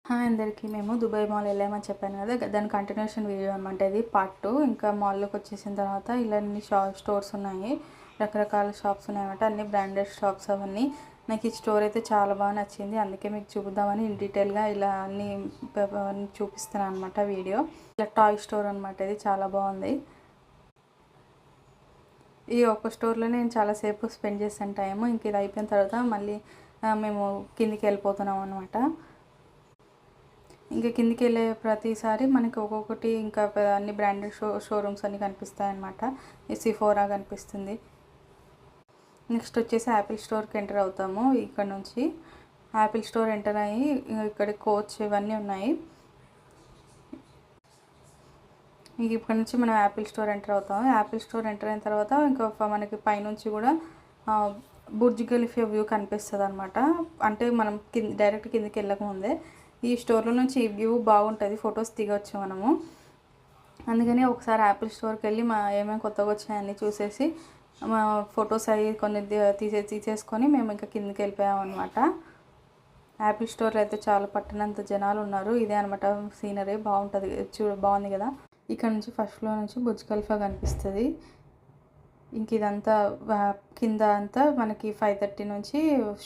Hi అందరికీ. మేము Dubai mall వెళ్ళామని చెప్పాను కదా, దాని కంటిన్యూషన్ వీడియో అనమాట ఇది, పార్ట్ 2. ఇంకా మాల్లోకి వచ్చేసిన తర్వాత ఇలా అన్ని స్టోర్స్ ఉన్నాయి, రకరకాల షాప్స్ ఉన్నాయన్నమాట, అన్ని బ్రాండెడ్ షాప్స్ అవన్నీ. నాకు ఈ స్టోర్ అయితే చాలా బాగా నచ్చింది, అందుకే మీకు చూపుదామని డీటెయిల్గా ఇలా అన్ని చూపిస్తున్నాను అనమాట వీడియో. ఇలా టాయ్ స్టోర్ అనమాట, ఇది చాలా బాగుంది. ఈ ఒక్క స్టోర్లో నేను చాలాసేపు స్పెండ్ చేశాను టైము. ఇంక ఇది అయిపోయిన తర్వాత మళ్ళీ మేము కిందికి వెళ్ళిపోతున్నాం అనమాట. ఇంకా కిందికి వెళ్ళే ప్రతిసారి మనకి ఒక్కొక్కటి ఇంకా అన్ని బ్రాండెడ్ షోరూమ్స్ అన్నీ కనిపిస్తాయి అన్నమాట. సిఫోరా కనిపిస్తుంది. నెక్స్ట్ వచ్చేసి యాపిల్ స్టోర్కి ఎంటర్ అవుతాము. ఇక్కడ నుంచి యాపిల్ స్టోర్ ఎంటర్ అయ్యి ఇక్కడ కోచ్ ఇవన్నీ ఉన్నాయి. ఇంక ఇక్కడ నుంచి మనం యాపిల్ స్టోర్ ఎంటర్ అవుతాము. యాపిల్ స్టోర్ ఎంటర్ అయిన తర్వాత ఇంకా మనకి పైనుంచి కూడా బుర్జ్ ఖలీఫా వ్యూ కనిపిస్తుంది అనమాట. అంటే మనం డైరెక్ట్ కిందికి వెళ్ళకముందే ఈ స్టోర్లో నుంచి ఈ వ్యూ బాగుంటుంది, ఫొటోస్ దిగవచ్చు మనము. అందుకని ఒకసారి యాపిల్ స్టోర్కి వెళ్ళి ఏమేమి కొత్తగా వచ్చాయని చూసేసి మా ఫొటోస్ అవి కొన్ని తీసేసుకొని మేము ఇంకా కిందికి వెళ్ళిపోయాం అనమాట. యాపిల్ స్టోర్లో అయితే చాలా పట్టణంత జనాలు ఉన్నారు. ఇదే అనమాట సీనరీ, బాగుంటుంది, బాగుంది కదా. ఇక్కడ నుంచి ఫస్ట్ ఫ్లోర్ నుంచి బుర్జ్ ఖలీఫా కనిపిస్తుంది. ఇంక ఇదంతా కింద అంతా మనకి 5:30 నుంచి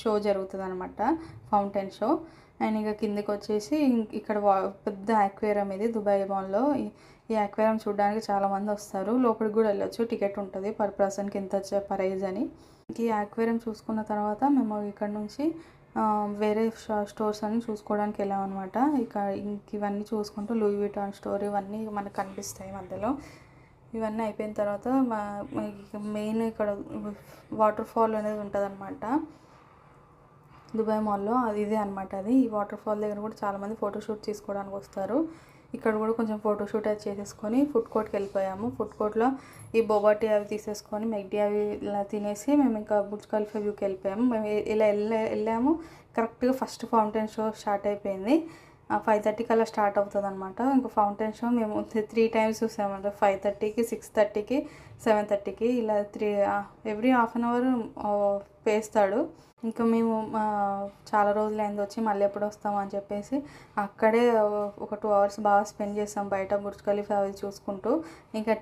షో జరుగుతుంది అనమాట, ఫౌంటైన్ షో. అండ్ ఇంకా కిందకి వచ్చేసి ఇక్కడ పెద్ద యాక్వేరియం ఇది దుబాయ్ మాల్లో. ఈ యాక్వేరియం చూడడానికి చాలామంది వస్తారు, లోపలికి కూడా వెళ్ళొచ్చు, టికెట్ ఉంటుంది పర్ పర్సన్కి ఇంత ప్రైజ్ అని. ఈ యాక్వేరియం చూసుకున్న తర్వాత మేము ఇక్కడ నుంచి వేరే స్టోర్స్ అన్ని చూసుకోవడానికి వెళ్ళాం అనమాట. ఇవన్నీ చూసుకుంటూ లూయి విటాన్ స్టోర్ ఇవన్నీ మనకు కనిపిస్తాయి మధ్యలో. ఇవన్నీ అయిపోయిన తర్వాత మెయిన్ ఇక్కడ వాటర్ ఫాల్ అనేది ఉంటుంది అనమాట దుబాయ్ మాల్లో. ఇదే అనమాట అది. ఈ వాటర్ ఫాల్ దగ్గర కూడా చాలామంది ఫోటోషూట్ తీసుకోవడానికి వస్తారు. ఇక్కడ కూడా కొంచెం ఫోటోషూట్ అది చేసేసుకొని ఫుడ్ కోర్ట్కి వెళ్ళిపోయాము. ఫుడ్ కోర్ట్లో ఈ బొబాటీ అవి తీసేసుకొని మెగ్డీ అవి ఇలా తినేసి మేము ఇంకా బుర్జ్ ఖలీఫా వ్యూకి వెళ్ళిపోయాము. మేము ఇలా వెళ్ళాము. కరెక్ట్గా ఫస్ట్ ఫౌంటైన్ షో స్టార్ట్ అయిపోయింది. 5:30 కల్లా స్టార్ట్ అవుతుంది అనమాట. ఇంకా ఫౌంటైన్ షో మేము 3 టైమ్స్ చూసామంట, 5:30కి, 6:30కి, 7:30కి, ఇలా ఎవ్రీ హాఫ్ అన్ అవర్ వేస్తాడు. ఇంకా మేము చాలా రోజులైంది వచ్చి, మళ్ళీ ఎప్పుడు వస్తాము అని చెప్పేసి అక్కడే ఒక 2 అవర్స్ బాగా స్పెండ్ చేస్తాం బయట బుర్జ్ ఖలీఫా అవి చూసుకుంటూ. ఇంకా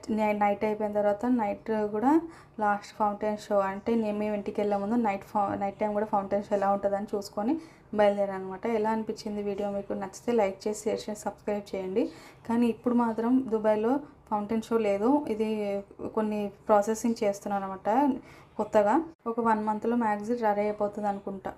నైట్ అయిపోయిన తర్వాత నైట్ కూడా లాస్ట్ ఫౌంటైన్ షో అంటే మేము ఇంటికి వెళ్ళే ముందు నైట్ టైం కూడా ఫౌంటైన్ షో ఎలా ఉంటుందని చూసుకొని బయలుదేరాను అనమాట. ఎలా అనిపించింది వీడియో? మీకు నచ్చితే లైక్ చేసి, షేర్ చేసి, సబ్స్క్రైబ్ చేయండి. కానీ ఇప్పుడు మాత్రం దుబాయ్లో ఫౌంటైన్ షో లేదు, ఇది కొన్ని ప్రాసెసింగ్ చేస్తున్నాను అనమాట కొత్తగా. ఒక 1 మంత్లో మ్యాక్సిమం రెడీ అయిపోతుంది అనుకుంటా.